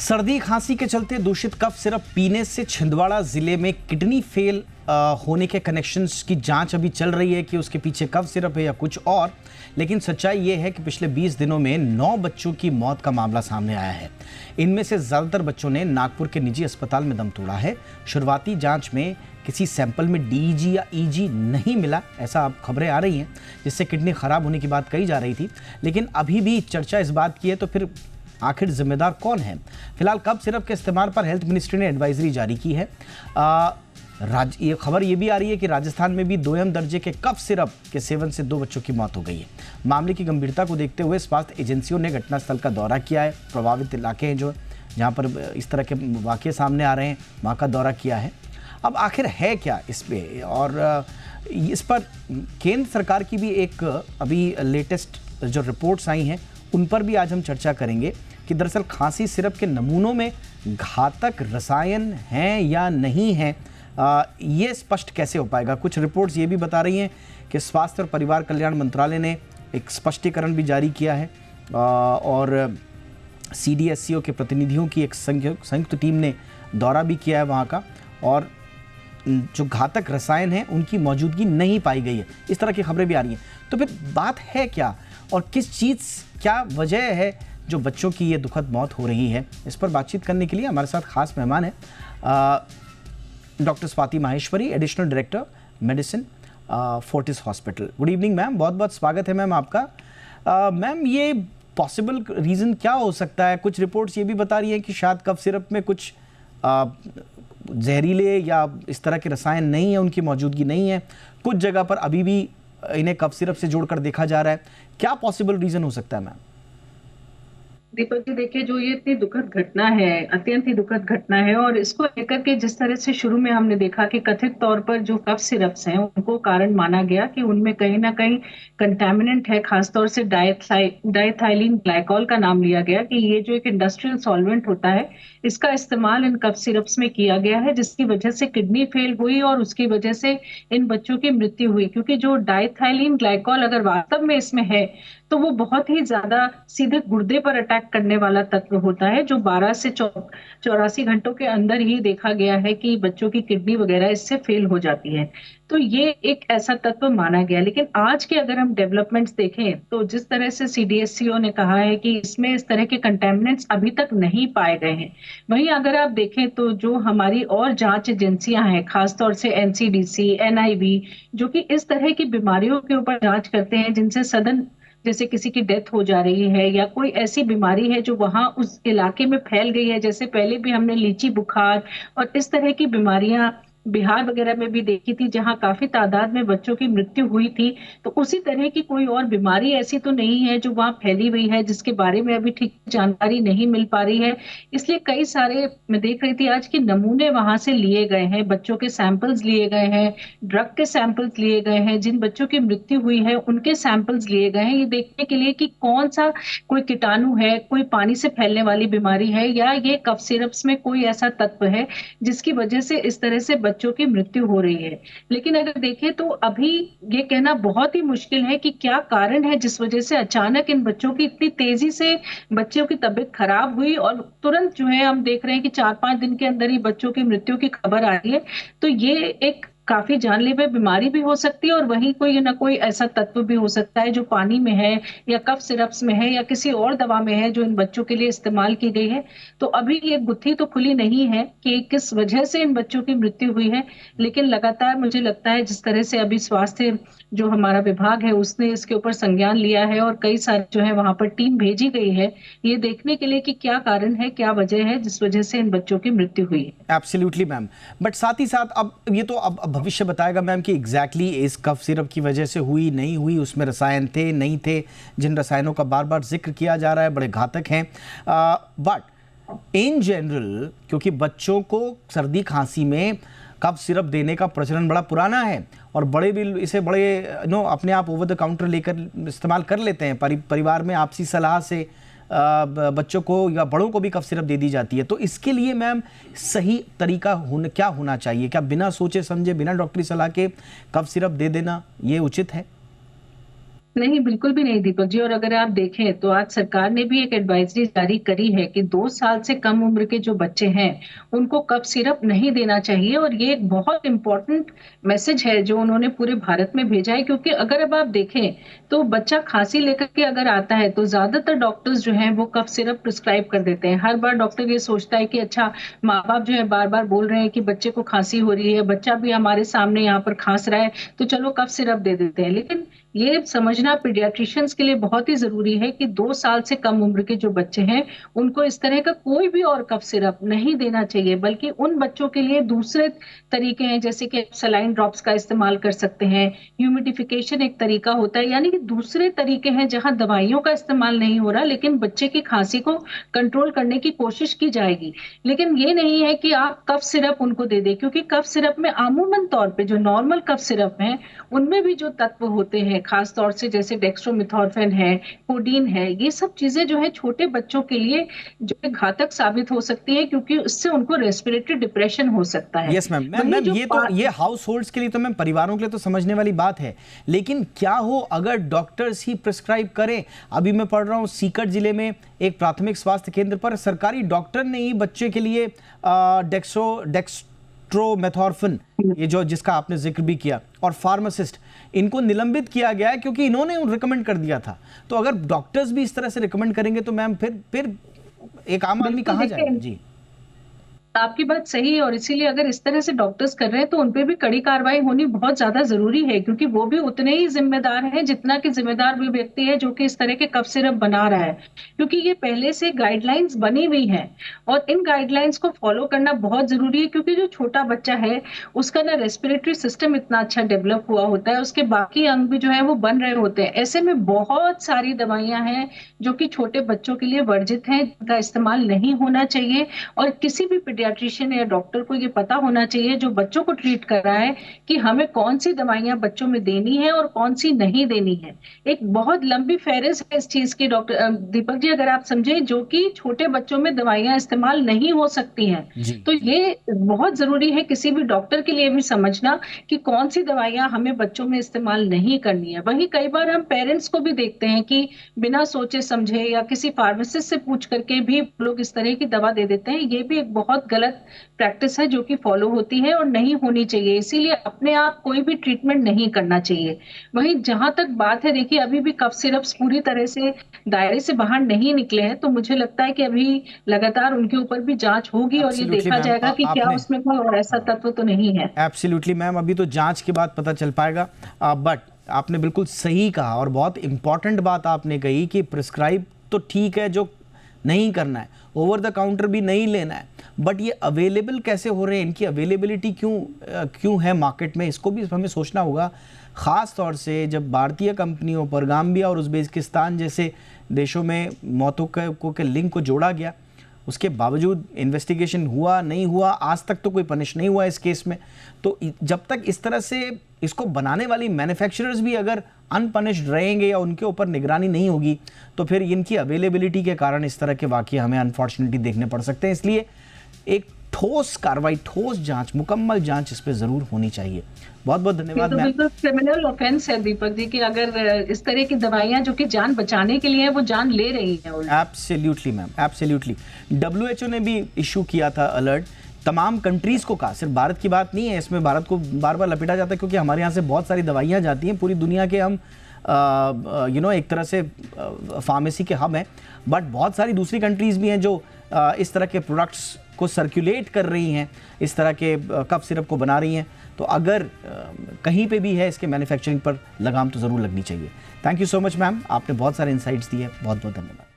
सर्दी खांसी के चलते दूषित कफ सिरप पीने से छिंदवाड़ा जिले में किडनी फेल होने के कनेक्शंस की जांच अभी चल रही है कि उसके पीछे कफ सिरप है या कुछ और। लेकिन सच्चाई ये है कि पिछले 20 दिनों में 9 बच्चों की मौत का मामला सामने आया है। इनमें से ज़्यादातर बच्चों ने नागपुर के निजी अस्पताल में दम तोड़ा है। शुरुआती जांच में किसी सैंपल में डीईजी या ईजी नहीं मिला, ऐसा अब खबरें आ रही हैं, जिससे किडनी खराब होने की बात कही जा रही थी। लेकिन अभी भी चर्चा इस बात की है तो फिर आखिर जिम्मेदार कौन है? फिलहाल कफ सिरप के इस्तेमाल पर हेल्थ मिनिस्ट्री ने एडवाइजरी जारी की है। ये खबर ये भी आ रही है कि राजस्थान में भी 2M दर्जे के कफ सिरप के सेवन से 2 बच्चों की मौत हो गई है। मामले की गंभीरता को देखते हुए स्वास्थ्य एजेंसियों ने घटनास्थल का दौरा किया है। प्रभावित इलाके हैं जो जहाँ पर इस तरह के वाक़ये सामने आ रहे हैं, वहाँ का दौरा किया है। अब आखिर है क्या इस पे, और इस पर केंद्र सरकार की भी एक अभी लेटेस्ट जो रिपोर्ट्स आई हैं उन पर भी आज हम चर्चा करेंगे कि दरअसल खांसी सिरप के नमूनों में घातक रसायन हैं या नहीं हैं, ये स्पष्ट कैसे हो पाएगा। कुछ रिपोर्ट्स ये भी बता रही हैं कि स्वास्थ्य और परिवार कल्याण मंत्रालय ने एक स्पष्टीकरण भी जारी किया है और CDSCO के प्रतिनिधियों की एक संयुक्त टीम ने दौरा भी किया है वहाँ का, और जो घातक रसायन हैं उनकी मौजूदगी नहीं पाई गई है। इस तरह की खबरें भी आ रही हैं। तो फिर बात है क्या और किस चीज़ क्या वजह है जो बच्चों की ये दुखद मौत हो रही है? इस पर बातचीत करने के लिए हमारे साथ खास मेहमान है doctor Swati Maheshwari, additional director medicine Fortis hospital. Good evening ma'am, बहुत बहुत स्वागत है मैम आपका। मैम, ये पॉसिबल रीज़न क्या हो सकता है? कुछ रिपोर्ट्स ये भी बता रही हैं कि शायद कफ सिरप में कुछ जहरीले या इस तरह के रसायन नहीं है, उनकी मौजूदगी नहीं है। कुछ जगह पर अभी भी इन्हें कफ सिरप से जोड़कर देखा जा रहा है। क्या पॉसिबल रीज़न हो सकता है मैम? दीपक जी, देखिए, जो ये इतनी दुखद घटना है, अत्यंत ही दुखद घटना है, और इसको लेकर के जिस तरह से शुरू में हमने देखा कि कथित तौर पर जो कफ सिरप्स हैं उनको कारण माना गया कि उनमें कहीं ना कहीं कंटेमिनेंट है, खासतौर से डाइथाइलिन ग्लाइकॉल का नाम लिया गया कि ये जो एक इंडस्ट्रियल सॉल्वेंट होता है, इसका इस्तेमाल इन कफ सिरप्स में किया गया है, जिसकी वजह से किडनी फेल हुई और उसकी वजह से इन बच्चों की मृत्यु हुई। क्योंकि जो डाइथाइलिन ग्लाइकॉल अगर वास्तव में इसमें है तो वो बहुत ही ज्यादा सीधे गुर्दे पर अटैक करने वाला तत्व होता है, जो 12 से 84 घंटों के अंदर ही देखा गया है कि बच्चों की किडनी वगैरह इससे फेल हो जाती है। तो ये एक ऐसा तत्व माना गया। लेकिन आज के अगर हम डेवलपमेंट्स देखें तो जिस तरह से CDSCO ने कहा है कि इसमें इस तरह के कंटेमिनेंट्स अभी तक नहीं पाए गए हैं, वहीं अगर आप देखें तो जो हमारी और जांच एजेंसियां हैं, खासतौर से NCDC, NIV, जो कि इस तरह की बीमारियों के ऊपर जांच करते हैं जिनसे सडन, जैसे किसी की डेथ हो जा रही है या कोई ऐसी बीमारी है जो वहां उस इलाके में फैल गई है, जैसे पहले भी हमने लीची बुखार और इस तरह की बीमारियां बिहार वगैरह में भी देखी थी जहां काफी तादाद में बच्चों की मृत्यु हुई थी। तो उसी तरह की कोई और बीमारी ऐसी तो नहीं है जो वहां फैली हुई है, जिसके बारे में अभी ठीक जानकारी नहीं मिल पा रही है। इसलिए कई सारे, मैं देख रही थी आज, के नमूने वहां से लिए गए हैं, बच्चों के सैंपल्स लिए गए हैं, ड्रग के सैंपल्स लिए गए हैं, जिन बच्चों की मृत्यु हुई है उनके सैंपल्स लिए गए हैं, ये देखने के लिए कि कौन सा कोई कीटाणु है, कोई पानी से फैलने वाली बीमारी है, या ये कफ सिरप्स में कोई ऐसा तत्व है जिसकी वजह से इस तरह से बच्चों की मृत्यु हो रही है। लेकिन अगर देखें तो अभी ये कहना बहुत ही मुश्किल है कि क्या कारण है जिस वजह से अचानक इन बच्चों की इतनी तेजी से बच्चों की तबीयत खराब हुई और तुरंत जो है हम देख रहे हैं कि 4-5 दिन के अंदर ही बच्चों की मृत्यु की खबर आ रही है। तो ये एक काफी जानलेवा बीमारी भी हो सकती है और वहीं कोई ना कोई ऐसा तत्व भी हो सकता है जो पानी में है या कफ सिरप्स में है या किसी और दवा में है जो इन बच्चों के लिए इस्तेमाल की गई है। तो अभी ये गुत्थी तो खुली नहीं है कि किस वजह से इन बच्चों की मृत्यु हुई है। लेकिन लगातार मुझे लगता है जिस तरह से अभी स्वास्थ्य जो हमारा विभाग है उसने इसके ऊपर संज्ञान लिया है और कई सारे जो है वहां पर टीम भेजी गई है ये देखने के लिए कि क्या कारण है, क्या वजह है जिस वजह से इन बच्चों की मृत्यु हुई है। एब्सोल्युटली मैम, बट साथ ही साथ अब ये तो अब भविष्य बताएगा मैम कि एग्जैक्टली इस कफ सिरप की वजह से हुई नहीं हुई, उसमें रसायन थे नहीं थे, जिन रसायनों का बार बार जिक्र किया जा रहा है बड़े घातक हैं। बट इन जनरल क्योंकि बच्चों को सर्दी खांसी में कफ सिरप देने का प्रचलन बड़ा पुराना है और बड़े भी इसे बड़े अपने आप ओवर द काउंटर लेकर इस्तेमाल कर लेते हैं। परिवार में आपसी सलाह से बच्चों को या बड़ों को भी कफ सिरप दे दी जाती है। तो इसके लिए मैम सही तरीका क्या होना चाहिए? क्या बिना सोचे समझे, बिना डॉक्टरी सलाह के कफ सिरप दे देना ये उचित है? नहीं, बिल्कुल भी नहीं दीपक जी। और अगर आप देखें तो आज सरकार ने भी एक एडवाइजरी जारी करी है कि 2 साल से कम उम्र के जो बच्चे हैं उनको कफ सिरप नहीं देना चाहिए। और ये एक बहुत इंपॉर्टेंट मैसेज है जो उन्होंने पूरे भारत में भेजा है, क्योंकि अगर अब आप देखें तो बच्चा खांसी लेकर के अगर आता है तो ज्यादातर डॉक्टर्स जो हैं वो कफ सिरप प्रिस्क्राइब कर देते हैं। हर बार डॉक्टर ये सोचता है कि अच्छा, माँ बाप जो है बार बार बोल रहे हैं कि बच्चे को खांसी हो रही है, बच्चा भी हमारे सामने यहाँ पर खांस रहा है, तो चलो कफ सिरप दे देते हैं। लेकिन ये समझना पीडियाट्रिशियंस के लिए बहुत ही जरूरी है कि 2 साल से कम उम्र के जो बच्चे हैं उनको इस तरह का कोई भी और कफ सिरप नहीं देना चाहिए, बल्कि उन बच्चों के लिए दूसरे तरीके हैं, जैसे कि सलाइन ड्रॉप्स का इस्तेमाल कर सकते हैं। ह्यूमिडिफिकेशन एक तरीका होता है, यानी कि दूसरे तरीके हैं जहां दवाइयों का इस्तेमाल नहीं हो रहा लेकिन बच्चे की खांसी को कंट्रोल करने की कोशिश की जाएगी। लेकिन ये नहीं है कि आप कफ सिरप उनको दे दें, क्योंकि कफ सिरप में अमूमन तौर पे जो नॉर्मल कफ सिरप है उनमें भी जो तत्व होते हैं, खास तौर से जैसे डेक्स्ट्रोमेथोर्फिन है, कोडीन है, ये सब चीजें जो है छोटे बच्चों के लिए जो है घातक साबित हो सकती है, क्योंकि उससे उनको रेस्पिरेटरी डिप्रेशन हो सकता है। यस मैम, वही मैम जो ये हाउस होल्ड्स के लिए तो मैम, परिवारों के लिए तो समझने वाली बात है, लेकिन क्या हो अगर डॉक्टर्स ही प्रिस्क्राइब करें। अभी मैं पढ़ रहा हूँ सीकर जिले में एक प्राथमिक स्वास्थ्य केंद्र पर सरकारी डॉक्टर ने ही बच्चे के लिए डेक्स्ट्रोमेथोर्फिन, ये जो जिसका आपने जिक्र भी किया, और फार्मासिस्ट, इनको निलंबित किया गया है क्योंकि इन्होंने रिकमेंड कर दिया था। तो अगर डॉक्टर्स भी इस तरह से रिकमेंड करेंगे तो मैम फिर एक आम आदमी कहाँ जाएगा? जी, आपकी बात सही है। और इसीलिए अगर इस तरह से डॉक्टर्स कर रहे हैं तो उनपे भी कड़ी कार्रवाई होनी बहुत ज्यादा जरूरी है, क्योंकि वो भी उतने ही जिम्मेदार हैं जितना कि जिम्मेदार वो व्यक्ति है जो कि इस तरह के कफ सिरप बना रहा है। क्योंकि ये पहले से गाइडलाइंस बनी हुई हैं और इन गाइडलाइंस को फॉलो करना बहुत जरूरी है, क्योंकि जो छोटा बच्चा है उसका ना रेस्पिरेटरी सिस्टम इतना अच्छा डेवलप हुआ होता है, उसके बाकी अंग भी जो है वो बन रहे होते हैं। ऐसे में बहुत सारी दवाइयां हैं जो कि छोटे बच्चों के लिए वर्जित हैं, जिनका इस्तेमाल नहीं होना चाहिए। और किसी भी पीडियाट्रिशियन या डॉक्टर को ये पता होना चाहिए जो बच्चों को ट्रीट कर रहा है कि हमें कौन सी दवाइयां बच्चों में देनी है और कौन सी नहीं देनी है। एक बहुत लंबी फेहरिस्त है इस चीज की डॉक्टर दीपक जी, अगर आप समझे, जो कि छोटे बच्चों में दवाइयां इस्तेमाल नहीं हो सकती हैं। जी, तो जी। ये बहुत जरूरी है किसी भी डॉक्टर के लिए भी समझना कि कौन सी दवाइयां हमें बच्चों में इस्तेमाल नहीं करनी है। वहीं कई बार हम पेरेंट्स को भी देखते हैं कि बिना सोचे समझे या किसी फार्मासिस्ट से पूछ करके भी लोग इस तरह की दवा दे देते हैं। ये भी एक बहुत गलत प्रैक्टिस है जो कि फॉलो होती है और नहीं होनी चाहिए। इसीलिए अपने आप कोई भी ट्रीटमेंट नहीं करना चाहिए। वहीं जहां तक बात है, देखिए अभी भी कफ सिरप्स पूरी तरह से दायरे से बाहर नहीं निकले हैं, तो मुझे लगता है कि अभी लगातार उनके ऊपर भी जांच होगी और ये एब्सोल्युटली देखा मैम, जाएगा कि क्या आपने उसमें कोई और ऐसा तत्व तो नहीं है। एब्सोल्युटली मैम, अभी तो जांच के बाद पता चल पाएगा। बट आपने बिल्कुल सही कहा और बहुत इंपॉर्टेंट बात आपने कही कि प्रिस्क्राइब तो ठीक है, जो नहीं करना है, ओवर द काउंटर भी नहीं लेना है, बट ये अवेलेबल कैसे हो रहे हैं, इनकी अवेलेबिलिटी क्यों है मार्केट में, इसको भी हमें सोचना होगा। ख़ास तौर से जब भारतीय कंपनियों पर गाम्बिया और उज़्बेकिस्तान जैसे देशों में मौतों के लिंक को जोड़ा गया, उसके बावजूद इन्वेस्टिगेशन हुआ नहीं हुआ, आज तक तो कोई पनिश नहीं हुआ इस केस में। तो जब तक इस तरह से इसको बनाने वाली मैन्युफैक्चरर्स भी अगर अनपनिश्ड रहेंगे या उनके ऊपर निगरानी नहीं होगी, तो फिर इनकी अवेलेबिलिटी के कारण इस तरह के वाक़ये हमें अनफॉर्चुनेटली देखने पड़ सकते हैं। इसलिए एक ठोस कार्रवाई, ठोस जांच, मुकम्मल जांच इस पे ज़रूर होनी चाहिए। बहुत बहुत धन्यवाद तो मैम। बिल्कुल क्रिमिनल ऑफेंस है दीपक जी कि अगर इस तरह की दवाइयां जो कि जान बचाने के लिए है वो जान ले रही है। Absolutely ma'am, absolutely. WHO ने भी इशू किया था अलर्ट, तमाम कंट्रीज़ को कहा, सिर्फ भारत की बात नहीं है, इसमें भारत को बार बार लपेटा जाता है क्योंकि हमारे यहाँ से बहुत सारी दवाइयाँ जाती हैं, पूरी दुनिया के हम एक तरह से फार्मेसी के हब हैं, बट बहुत सारी दूसरी कंट्रीज़ भी हैं जो इस तरह के प्रोडक्ट्स को सर्कुलेट कर रही हैं, इस तरह के कफ सिरप को बना रही हैं। तो अगर कहीं पे भी है इसके मैन्युफैक्चरिंग पर लगाम तो ज़रूर लगनी चाहिए। Thank you so much ma'am, आपने बहुत सारे इंसाइट्स दिए, बहुत बहुत धन्यवाद।